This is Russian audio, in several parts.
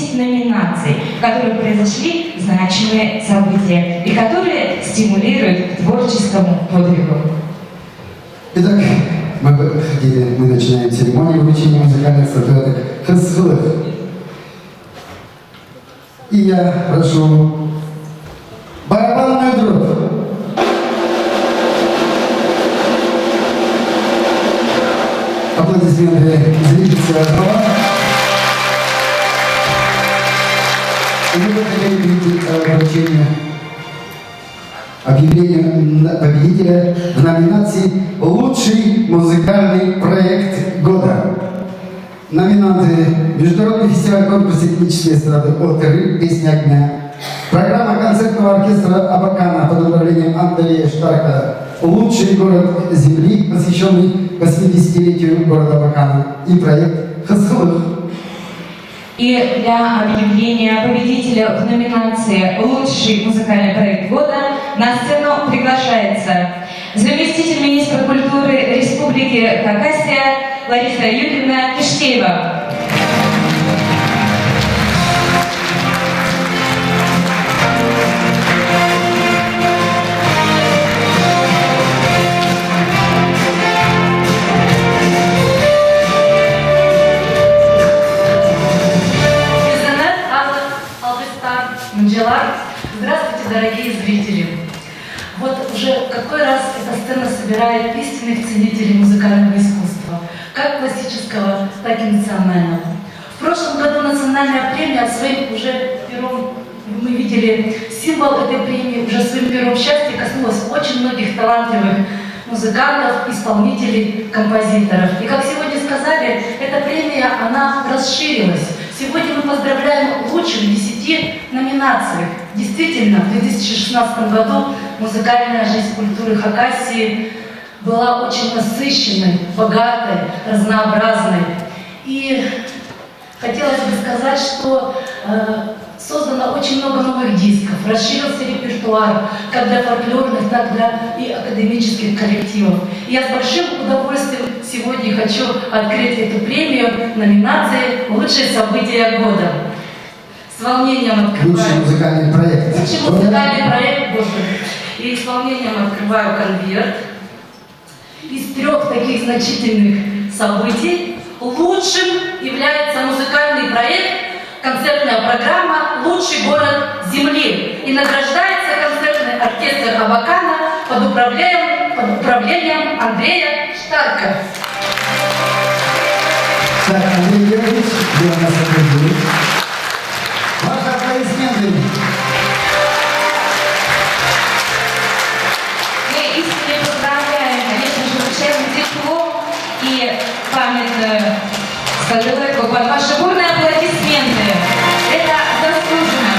10 номинаций, в которых произошли значимые события и которые стимулируют к творческому подвигу. Итак, мы начинаем церемонию вручения музыкальных статуэток «Хасхылых». И я прошу барабанную дробь. Аплодисменты зрительского зала. И мы хотели перейти к вручению объявлению победителя в номинации «Лучший музыкальный проект года». Номинанты: Международный фестиваль конкурса этнической эстрады «Оперы. Песня дня». Программа концертного оркестра Абакана под управлением Андрея Штарка «Лучший город Земли», посвященный 80-летию города Абакана, и проект «Хасхылых». И для объявления победителя в номинации «Лучший музыкальный проект года» на сцену приглашается заместитель министра культуры Республики Хакасия Лариса Юрьевна Киштеева. Здравствуйте, дорогие зрители! Вот уже какой раз эта сцена собирает истинных ценителей музыкального искусства, как классического, так и национального. В прошлом году национальная премия своим уже пером, мы видели, символ этой премии уже своим пером счастья коснулась очень многих талантливых музыкантов, исполнителей, композиторов. И как сегодня сказали, эта премия, она расширилась. Сегодня мы поздравляем лучших в 10 номинациях. Действительно, в 2016 году музыкальная жизнь культуры Хакасии была очень насыщенной, богатой, разнообразной. И хотелось бы сказать, что создано очень много новых дисков, расширился репертуар, как для фольклорных, так и для академических коллективов. И я с большим удовольствием сегодня хочу открыть эту премию номинации «Лучшие события года». С волнением открываю... Лучший музыкальный проект. Лучший музыкальный проект года. И с волнением открываю конверт. Из 3 таких значительных событий лучшим является музыкальный проект, концертная программа «Лучший город Земли». И награждается концертный оркестр Абакана под управлением Андрея Штарка. Так, Андрей Георгиевич, где у нас определили? Ваши аплодисменты. Мы искренне поздравляем, конечно же, участников и памятную статуэтку под ваши бурные аплодисменты. Это заслуженно.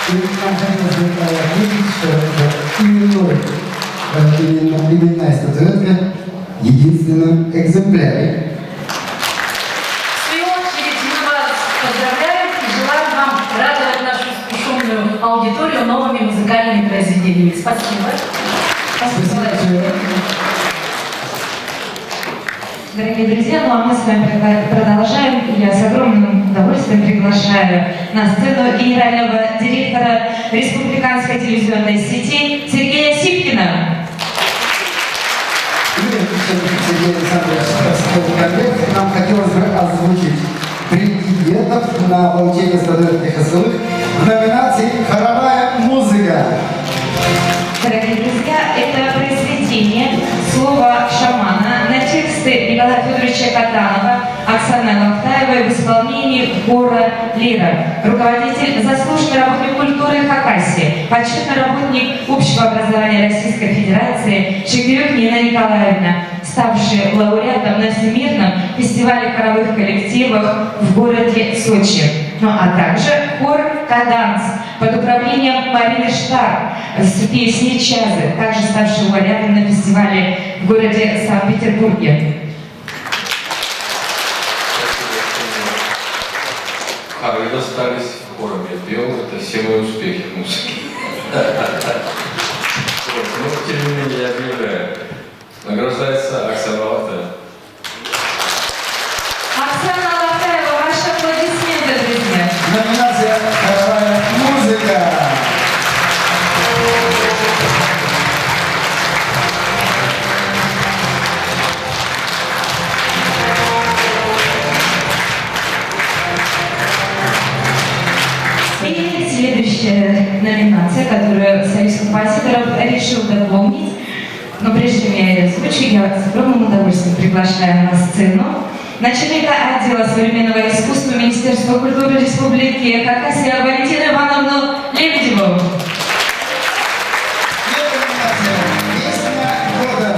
И нам хотелось бы отметить, что это именная статуэтка в единственном экземпляре. В свою очередь мы вас поздравляем и желаем вам радовать нашу шумную аудиторию новыми музыкальными произведениями. Спасибо. Спасибо. Дорогие друзья, ну а мы с вами продолжаем. Я с огромным удовольствием приглашаю на сцену генерального директора Республиканской телевизионной сети Сергея Сипкина. Сергей Александрович, нам хотелось бы озвучить претендентов на получение статуэтки Хасхылых в номинации «Хоровая музыка». Дорогие друзья, это произведение «Слово шамана» на тексты Николая Федоровича Катанова, Оксаны Лахтаевой в исполнении хора «Лира». Руководитель, заслуженный работник культуры Хакасии, почетный работник общего образования Российской Федерации Чигирюк Нина Николаевна, ставшая лауреатом на Всемирном фестивале хоровых коллективов в городе Сочи. Ну а также хор «Каданс» под управлением Марины Штар с песней «Чазы», также ставший лауреатом на фестивале в городе Санкт-Петербурге. Хоры достались в хоре. Я пел, это все мои успехи в музыке. Но тем не менее я объявляю. Награждается Оксана Лахтаева. Оксана Лахтаева, ваши аплодисменты, друзья. следующая номинация, которую Союз композиторов решил дополнить. Но прежде чем я ее озвучу, я с огромным удовольствием приглашаю на сцену начальника отдела современного искусства Министерства культуры Республики Хакасия Валентину Ивановну Лебедеву. Песня года.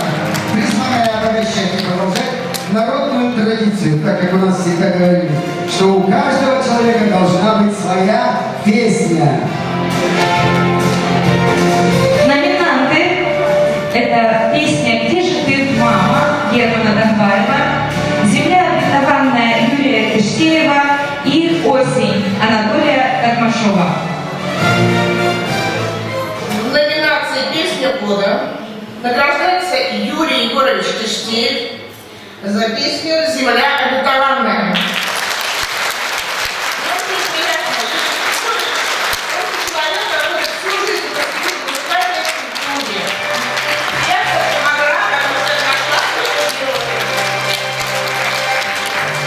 Призванная оповещать и продолжать народную традицию, так как у нас всегда говорили, что у каждого человека должна быть своя песня. Номинанты – это песня «Где же ты, мама» Германа Донбаева, «Земля обетованная» Юрия Киштеева и «Осень» Анатолия Токмашова. В номинации «Песня года» награждается Юрий Егорович Киштеев за песню «Земля обетованная».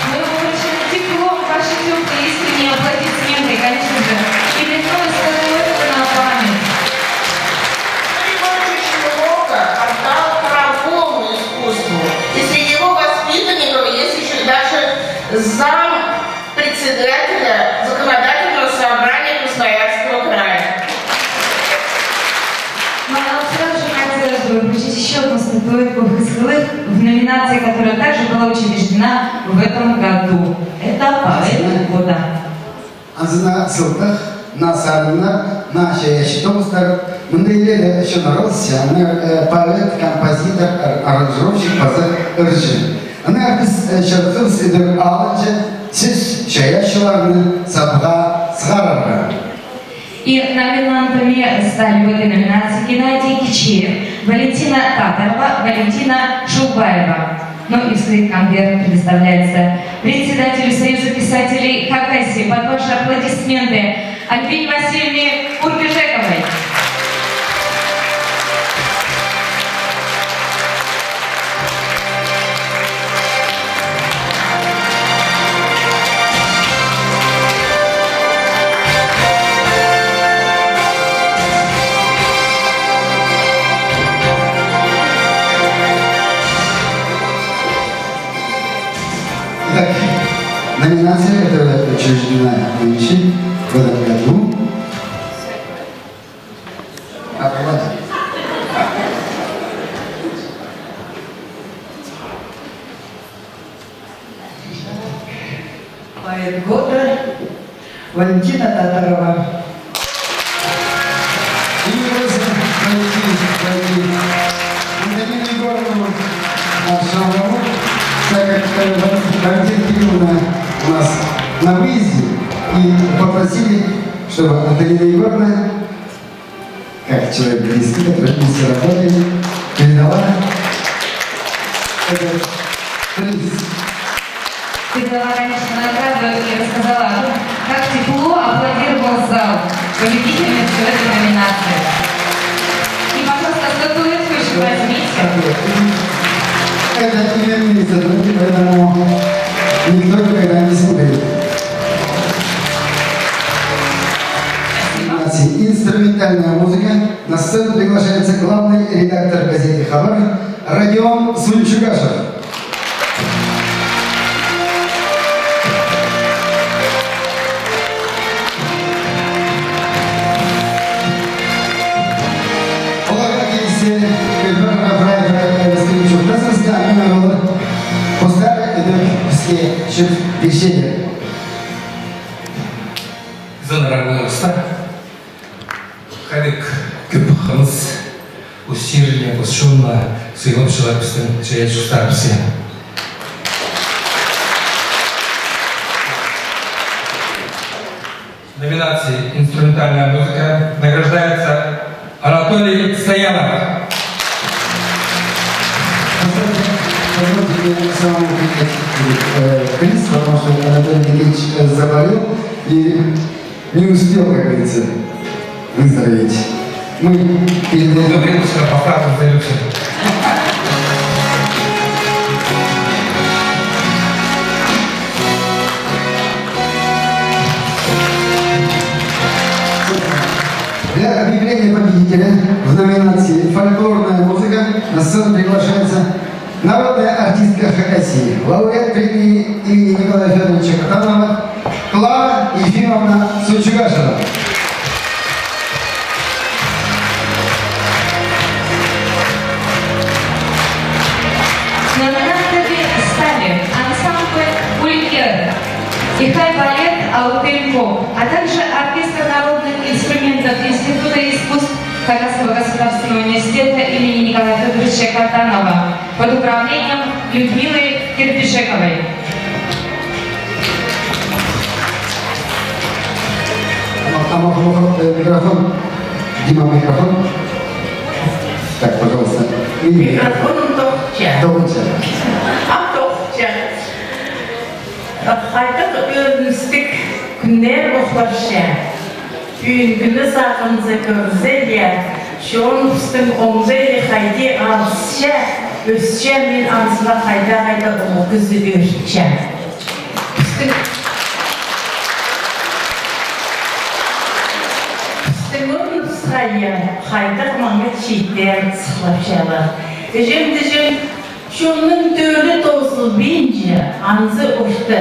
Мы получили диплом, ваши теплые искренние аплодисменты, конечно же, и лицо статуэтка на память. Юрий очень много отдал правовому искусству. И среди его воспитанников есть еще даже зам председателя законодательного собрания Красноярского края. Но сразу же хотелось бы вручить еще одну статуэтку в Хасхылых в номинации, которая также была учреждена в этом году. Это поэт года. Азына сылтах, насарына, наша ящитомстар, мындайлер еще народся, поэт, композитор, аранжировщик, базар ыржи. Она біз шарцыз идір алынчы, сіз шаящыларны сабға сғарарға. И номинантами стали в этой номинации Геннадий Кичеев, Валентина Татарова, Валентина Шубаева. Ну и вскрыть конверт предоставляется председателю Союза писателей Хакасии. Под ваши аплодисменты Альбине Васильевне Курбежековой. Итак, номинация, которая учреждена нынче, в этом году. Аплодисменты. Поэт года Валентина Татарова. И пройти Антонину Егоровну Шамову, так как Валентина Кирилловна у нас на выезде, и попросили, чтобы Антонина Егоровна, как человек близкий, который вместе работает, передала этот приз. Ты дала, конечно, награду и рассказала о том, как тепло аплодировал зал победительницу этой номинации. И, пожалуйста, статуэтку еще возьмите. Это именные сотрудники, поэтому никто никогда не смотрит. Инструментальная музыка. На сцену приглашается главный редактор газеты «Хабар» Родион Сунчугашев. Зонарагуста, хадик көп хымыз, усилие, усшумно, сыйлапшылар біздің жаяшылар все. Номинации «Инструментальная музыка» награждается Анатолий Стоянов. Позвольте самому принять приз, потому что Анатолий Никитич заболел и не успел, как говорится, выздороветь. Мы передаем... Добрый по факту сдаются. Для объявления победителя в номинации «Фольклорная музыка» на сцену приглашается народная артистка Хакасии, лауреат премии имени Николая Федоровича Катанова Клара Ефимовна Сучугашева. Номинантами стали ансамбль «Ульгер», Ихай-балет «Алтынко», а также оркестр народных инструментов Института искусств Хакасского государственного университета имени Николая Федоровича Катанова под управлением Людмилы Кирпишековой. Микрофон. Дима, микрофон. Так, пожалуйста. Микрофон тохча. Добрый. Тохча. Hayta örnüstik günler boşlarşa. Üngünü sakınızı görse ya, şoğun üstün omzayla haydi alsışa, özşa min ansına hayda o kızı örşa. Üstün üstüne hayda manget şiitler sıklaşalar. Ежем şunun dörü tozu bince anzı uçtu.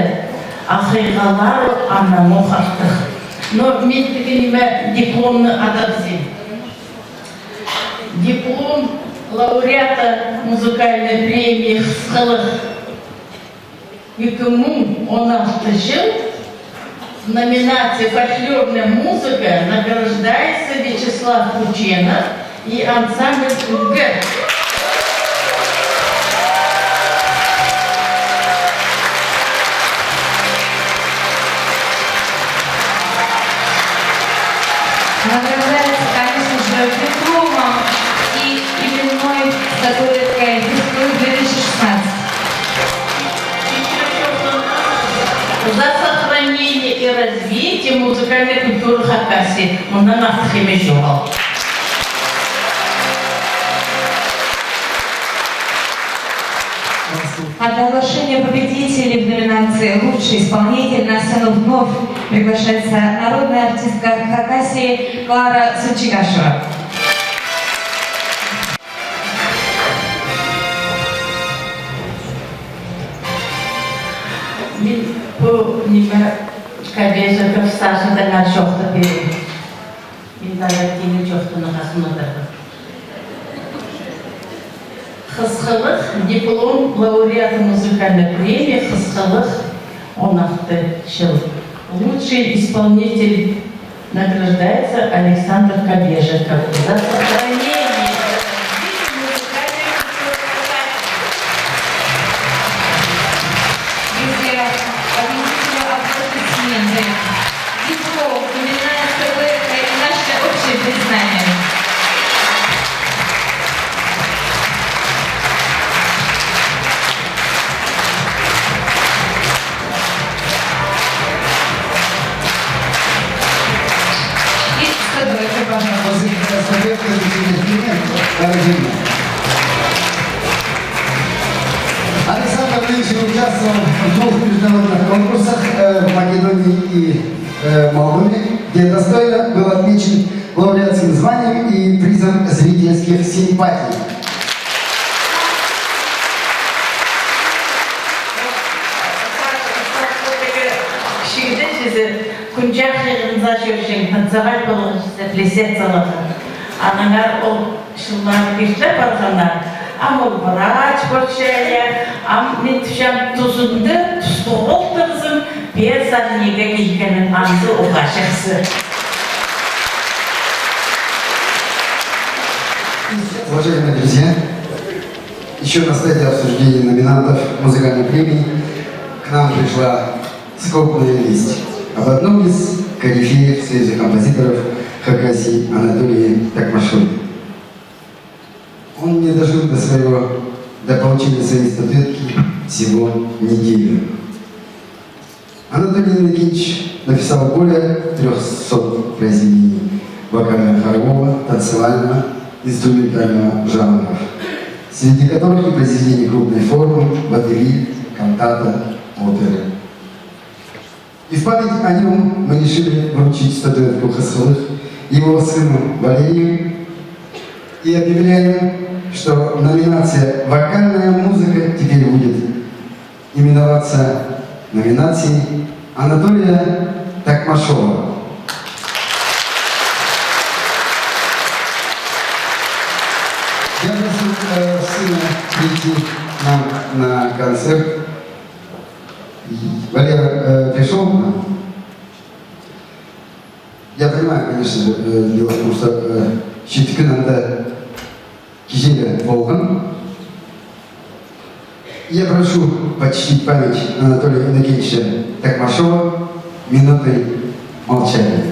Ahirgalar anlamı uçtu. No, mittiğime diplomunu adabzim. Диплом лауреата музыкальной премии «Хысқылық» 2016 жыл в номинации «Фольклорная музыка» награждается Вячеслав Кученов и ансамбль «УГ». Награждается, конечно же, дипломом и именной статуэткой «2016». За сохранение и развитие музыкальной культуры Хакасии. Он на нас химичевал. А для оглашения победителей в номинации «Лучший исполнитель» на сцену вновь приглашается народная артистка Хакасии Клара Сучугашева. Мен bu nime kabeza kafsası da na çokta bir. Мен davetini çoktunu kasmadır. Хысқылық диплом лауреата музыкальной премии «Хысқылық» 16 жыл. Лучший исполнитель награждается Александр Кабежиков за сохранение музыкальной культуры. Друзья, победителю аплодисменты. Диплом, именная статуэтка и наше общее признание. Александр нынче участвовал в 2 международных конкурсах в Македонии и Молдове, где достойно был отмечен лауреатским званием и призом зрительских симпатий. Şimdi sizi kuncak yığınıza şöyle tanızarak olun size pleset salakın. Ananlar o şunlar birlikte barğanlar. Ama vraç borçaya, ama ne tuşam tuzundu, tuzlu oltağızım, bir zanniga giykenin anzı o kaşıksı. Уважаемые друзья, еще на стадии обсуждения номинантов музыкальной премии к нам пришла скорбная весть об одном из корифеев свежих композиторов Хакасии Анатолии Такмашеве. Он не дожил до получения своей статуэтки всего неделю. Анатолий Никитич написал более 300 произведений вокально-хорового, танцевального, инструментального жанров, среди которых и произведения крупной формы, водевиль, кантата, оперы. И в память о нем мы решили вручить статуэтку Хысқылық его сыну Валерию. И объявляем, что номинация «Вокальная музыка» теперь будет именоваться номинацией Анатолия Такмашова. Я прошу сына прийти нам на концерт. Валера пришел. Я понимаю, конечно, дело в том, что чуть надо кижеля Волган. Я прошу почтить память Анатолия Иннокентьевича Такмашова минутой молчания.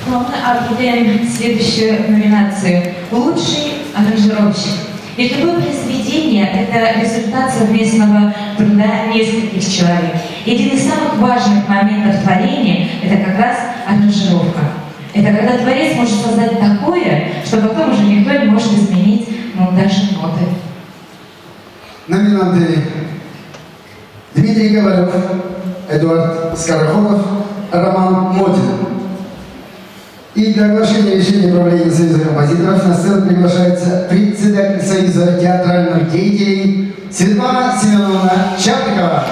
Мы объявляем следующую номинацию «Лучший аранжировщик». Ведь любое произведение – это результат совместного труда нескольких человек. И один из самых важных моментов творения – это как раз аранжировка. Это когда творец может создать такое, что потом уже никто не может изменить, даже ноты. Номинанты Дмитрий Ковалев, Эдуард Скороходов, Роман Мотин. И для оглашения решения правления Союза композиторов на сцену приглашается председатель Союза театральных деятелей Светлана Семеновна Чапникова.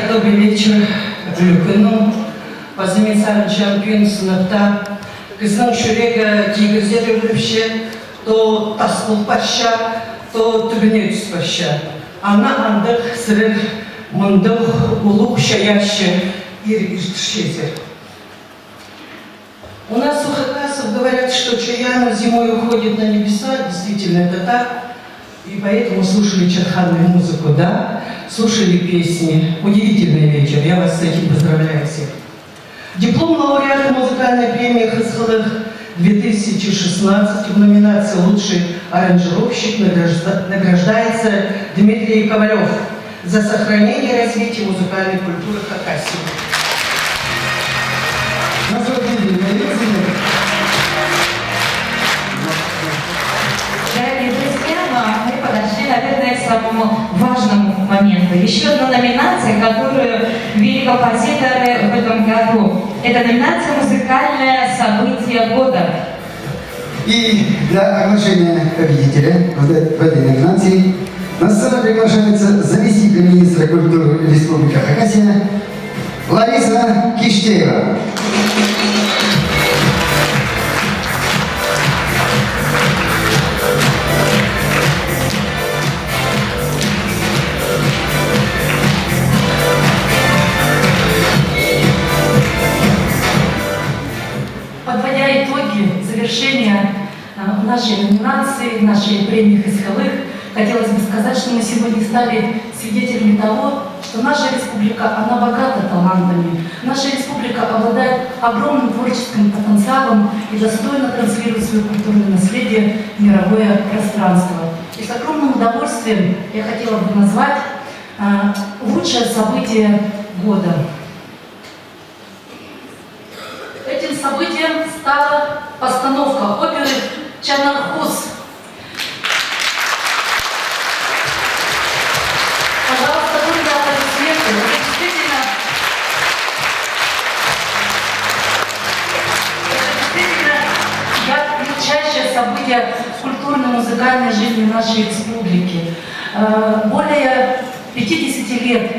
Добрый вечер, Люкину. Поземецар чемпион сыныпта. Кызның шүрегі кигізер өліпше, то таспыл патша, то түбіне түс патша. Ана андық сырыр, мұндық улуқ шаящы, иртшезер. У нас у хакасов говорят, что Чаяна зимой уходит на небеса, действительно это так. И поэтому слушали чадханную музыку, да? Слушали песни. Удивительный вечер, я вас с этим поздравляю всех. Диплом лауреата музыкальной премии «Хысхылых» 2016 в номинации «Лучший аранжировщик» награждается Дмитрий Ковалев за сохранение и развитие музыкальной культуры Хакасии. Дорогие друзья, мы подошли, наверное, к самому важному моменту. Еще одна номинация, которую ввели композиторы в этом году. Это номинация «Музыкальное событие года». И для оглашения победителя в этой номинации на сцену приглашается заместитель министра культуры Республики Хакасия Лариса Киштеева. Подводя итоги завершения нашей номинации, нашей премии «Хысхылых», хотелось бы сказать, что мы сегодня стали свидетелями того, что наша республика, она богата талантами. Наша республика обладает огромным творческим потенциалом и достойно транслирует свое культурное наследие в мировое пространство. И с огромным удовольствием я хотела бы назвать лучшее событие года. Этим событием стала постановка оперы «Чанархус». Пожалуйста, будьте аплодисменты. Это ярчайшее событие в культурно-музыкальной жизни нашей республики. Более 50 лет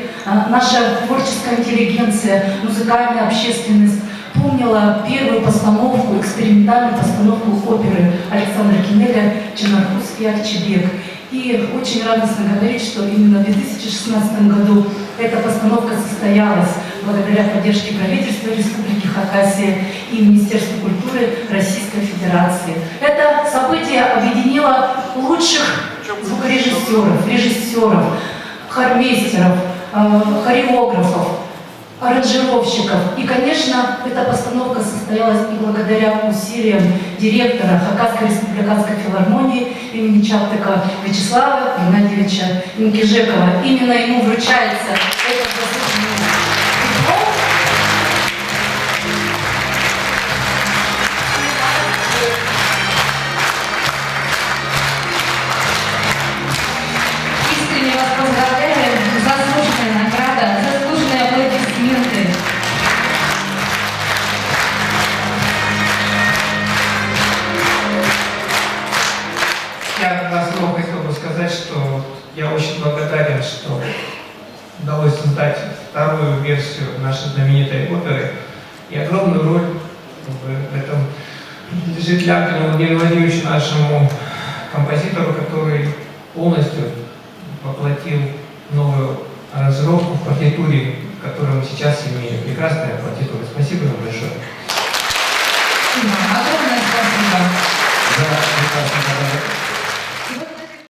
наша творческая интеллигенция, музыкальная общественность помнила первую постановку, экспериментальную постановку оперы Александра Кинеля «Чанархус и Акчебек». И очень радостно говорить, что именно в 2016 году эта постановка состоялась благодаря поддержке правительства Республики Хакасия и Министерства культуры Российской Федерации. Это событие объединило лучших звукорежиссеров, режиссеров, хормейстеров, хореографов, аранжировщиков. И, конечно, эта постановка состоялась и благодаря усилиям директора Хакасской республиканской филармонии имени Чаптыка Вячеслава Геннадьевича Ингижекова. Именно ему вручается этот заслуженный диплом. Искренне вас поздравляю. Заслуженная награда, заслуженные аплодисменты. Я на слово хотел бы сказать, что я очень благодарен, что удалось создать вторую версию нашей знаменитой оперы. И огромную роль в этом лежит Ляпину Владимиру Владимировичу, нашему композитору, который полностью